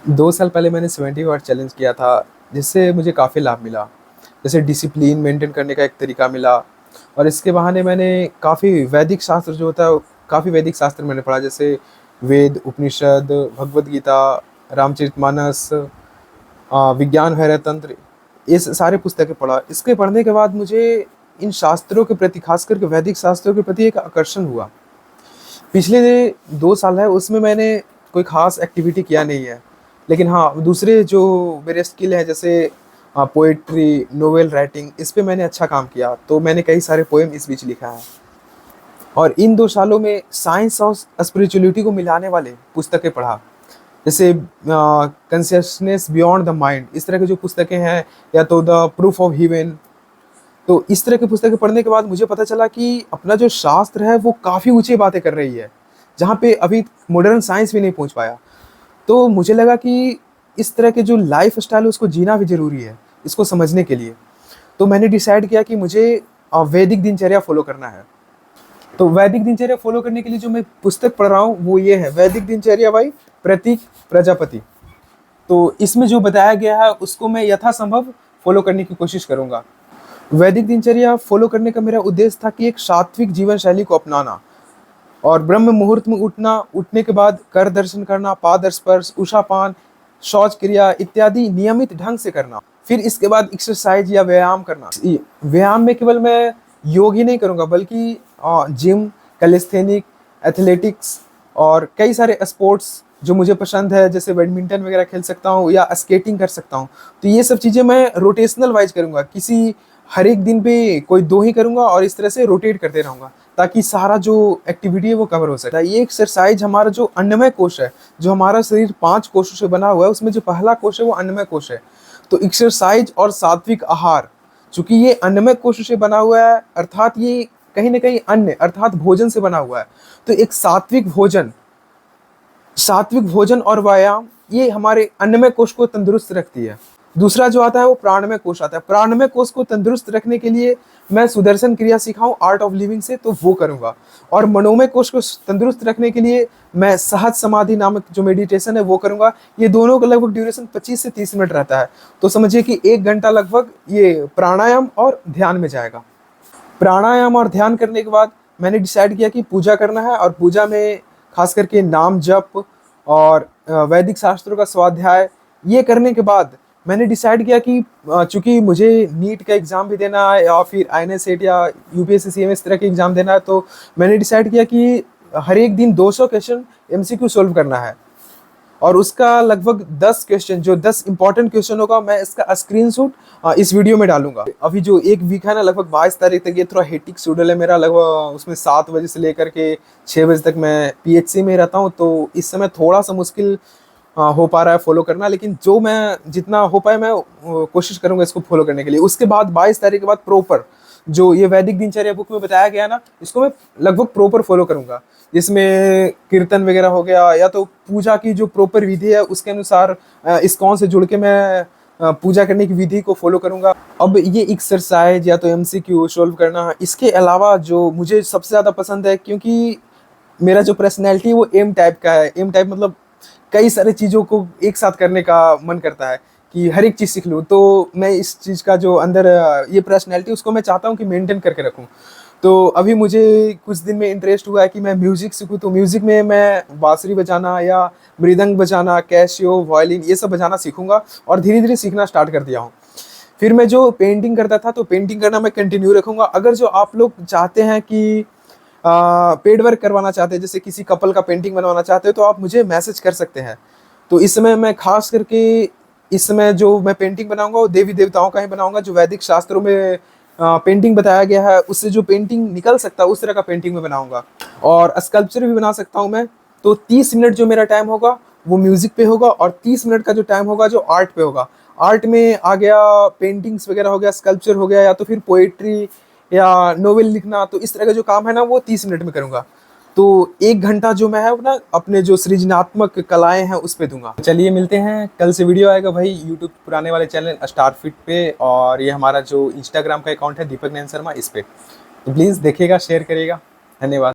2 साल पहले मैंने 70 वाट चैलेंज किया था, जिससे मुझे काफ़ी लाभ मिला। जैसे डिसिप्लिन मेंटेन करने का एक तरीका मिला और इसके बहाने मैंने काफ़ी वैदिक शास्त्र जो होता है, काफ़ी वैदिक शास्त्र मैंने पढ़ा, जैसे वेद, उपनिषद, भगवद गीता, रामचरितमानस, विज्ञान वैरय तंत्र, ये सारे पुस्तकें पढ़ा। इसके पढ़ने के बाद मुझे इन शास्त्रों के प्रति, खास करके वैदिक शास्त्रों के प्रति एक आकर्षण हुआ। पिछले 2 साल है उसमें मैंने कोई ख़ास एक्टिविटी किया नहीं है। लेकिन हाँ, दूसरे जो मेरे स्किल हैं, जैसे पोएट्री, नोवेल राइटिंग, इस पे मैंने अच्छा काम किया। तो मैंने कई सारे पोएम इस बीच लिखा है। और इन 2 सालों में साइंस और स्पिरिचुअलिटी को मिलाने वाले पुस्तकें पढ़ा। जैसे कॉन्शियसनेस बियॉन्ड द माइंड, इस तरह की जो पुस्तकें हैं, या तो द प्रूफ ऑफ हेवन। तो इस तरह की पुस्तकें पढ़ने के बाद मुझे पता चला कि अपना जो शास्त्र है वो काफ़ी ऊँची बातें कर रही है, जहाँ पे अभी मॉडर्न साइंस भी नहीं पहुँच पाया। तो मुझे लगा कि इस तरह के जो लाइफ़स्टाइल है उसको जीना भी ज़रूरी है, इसको समझने के लिए। तो मैंने डिसाइड किया कि मुझे वैदिक दिनचर्या फ़ॉलो करना है। तो वैदिक दिनचर्या फ़ॉलो करने के लिए जो मैं पुस्तक पढ़ रहा हूँ वो ये है, वैदिक दिनचर्या बाय प्रतीक प्रजापति। तो इसमें जो बताया गया है उसको मैं यथासंभव फ़ॉलो करने की कोशिश करूँगा। वैदिक दिनचर्या फ़ॉलो करने का मेरा उद्देश्य था कि एक सात्विक जीवन शैली को अपनाना और ब्रह्म मुहूर्त में उठना, उठने के बाद कर दर्शन करना, पाद स्पर्श, उषापान, शौच क्रिया इत्यादि नियमित ढंग से करना। फिर इसके बाद एक्सरसाइज या व्यायाम करना। व्यायाम में केवल मैं योग ही नहीं करूँगा, बल्कि जिम, कैलिस्थेनिक, एथलेटिक्स और कई सारे स्पोर्ट्स जो मुझे पसंद है, जैसे बैडमिंटन वगैरह खेल सकता हूँ या स्केटिंग कर सकता हूँ। तो ये सब चीज़ें मैं रोटेशनल वाइज करूँगा, किसी हर एक दिन पे कोई 2 ही करूँगा और इस तरह से रोटेट करते रहूँगा, ताकि सारा जो एक्टिविटी है वो कवर हो सके। ये एक्सरसाइज हमारा जो अन्नमय कोश है, जो हमारा शरीर 5 कोशों से बना हुआ है, उसमें जो पहला कोश है वो अन्नमय कोश है। तो एक्सरसाइज और सात्विक आहार, चूँकि ये अन्नमय कोश से बना हुआ है, अर्थात ये कहीं न कहीं अन्न अर्थात भोजन से बना हुआ है। तो एक सात्विक भोजन और व्यायाम ये हमारे अन्नमय कोश को तंदुरुस्त रखती है। दूसरा जो आता है वो प्राणमय कोश आता है। प्राणमय कोश को तंदुरुस्त रखने के लिए मैं सुदर्शन क्रिया सीखा हूँ आर्ट ऑफ लिविंग से, तो वो करूँगा। और मनोमय कोश को तंदुरुस्त रखने के लिए मैं सहज समाधि नामक जो मेडिटेशन है वो करूँगा। ये दोनों का लगभग ड्यूरेशन 25 से 30 मिनट रहता है। तो समझिए कि 1 घंटा लगभग ये प्राणायाम और ध्यान में जाएगा। प्राणायाम और ध्यान करने के बाद मैंने डिसाइड किया कि पूजा करना है, और पूजा में खास करके नाम जप और वैदिक शास्त्रों का स्वाध्याय, ये करने के बाद मैंने डिसाइड किया कि चूंकि मुझे नीट का एग्ज़ाम भी देना है या फिर आईएनएस सेट या यूपीएससी सीएमएस तरह के एग्ज़ाम देना है, तो मैंने डिसाइड किया कि हर एक दिन 200 क्वेश्चन एमसीक्यू सोल्व करना है। और उसका लगभग 10 क्वेश्चन, जो 10 इंपॉर्टेंट क्वेश्चन होगा, मैं इसका स्क्रीनशॉट इस वीडियो में डालूंगा। अभी जो एक वीक है ना, लगभग 22 तारीख तक, ये थोड़ा हेटिक शेड्यूल है मेरा। लगभग उसमें 7 बजे से लेकर के 6 बजे तक मैं पीएचसी में रहता हूँ, तो इस समय थोड़ा सा मुश्किल हो पा रहा है फॉलो करना। लेकिन जो मैं जितना हो पाए मैं कोशिश करूंगा इसको फॉलो करने के लिए। उसके बाद 22 तारीख के बाद प्रॉपर जो ये वैदिक दिनचर्या बुक में बताया गया ना, इसको मैं लगभग प्रॉपर फॉलो करूंगा, जिसमें कीर्तन वगैरह हो गया, या तो पूजा की जो प्रॉपर विधि है उसके अनुसार इस्कॉन से जुड़ के मैं पूजा करने की विधि को फॉलो करूंगा। अब ये एक्सरसाइज या तो एमसीक्यू सॉल्व करना, इसके अलावा जो मुझे सबसे ज़्यादा पसंद है, क्योंकि मेरा जो पर्सनैलिटी है वो एम टाइप का है। एम टाइप मतलब कई सारे चीज़ों को एक साथ करने का मन करता है कि हर एक चीज़ सीख लूँ। तो मैं इस चीज़ का जो अंदर ये पर्सनैलिटी, उसको मैं चाहता हूँ कि मेंटेन करके रखूँ। तो अभी मुझे कुछ दिन में इंटरेस्ट हुआ है कि मैं म्यूज़िक सीखूँ। तो म्यूज़िक में मैं बांसुरी बजाना या मृदंग बजाना, कैसियो, वायलिन, ये सब बजाना सीखूँगा और धीरे-धीरे सीखना स्टार्ट कर दिया हूँ। फिर मैं जो पेंटिंग करता था, तो पेंटिंग करना मैं कंटिन्यू रखूँगा। अगर जो आप लोग चाहते हैं कि पेड वर्क करवाना चाहते हैं, जैसे किसी कपल का पेंटिंग बनवाना चाहते हो, तो आप मुझे मैसेज कर सकते हैं। तो इस समय मैं खास करके इस समय जो मैं पेंटिंग बनाऊंगा वो देवी देवताओं का ही बनाऊंगा, जो वैदिक शास्त्रों में पेंटिंग बताया गया है, उससे जो पेंटिंग निकल सकता है उस तरह का पेंटिंग में बनाऊंगा। और स्कल्पचर भी बना सकता हूँ मैं। तो 30 मिनट जो मेरा टाइम होगा वो म्यूजिक पे होगा, और 30 मिनट का जो टाइम होगा जो आर्ट पे होगा। आर्ट में आ गया पेंटिंग्स वगैरह हो गया, स्कल्पचर हो गया, या तो फिर पोएट्री या नोवेल लिखना। तो इस तरह का जो काम है ना वो 30 मिनट में करूँगा। तो 1 घंटा जो मैं है ना अपने जो सृजनात्मक कलाएं हैं उस पे दूंगा। चलिए मिलते हैं, कल से वीडियो आएगा भाई यूट्यूब पुराने वाले चैनल स्टारफिट पे, और ये हमारा जो इंस्टाग्राम का अकाउंट है दीपक नयन शर्मा, इस पे। तो प्लीज़ देखिएगा, शेयर करिएगा। धन्यवाद।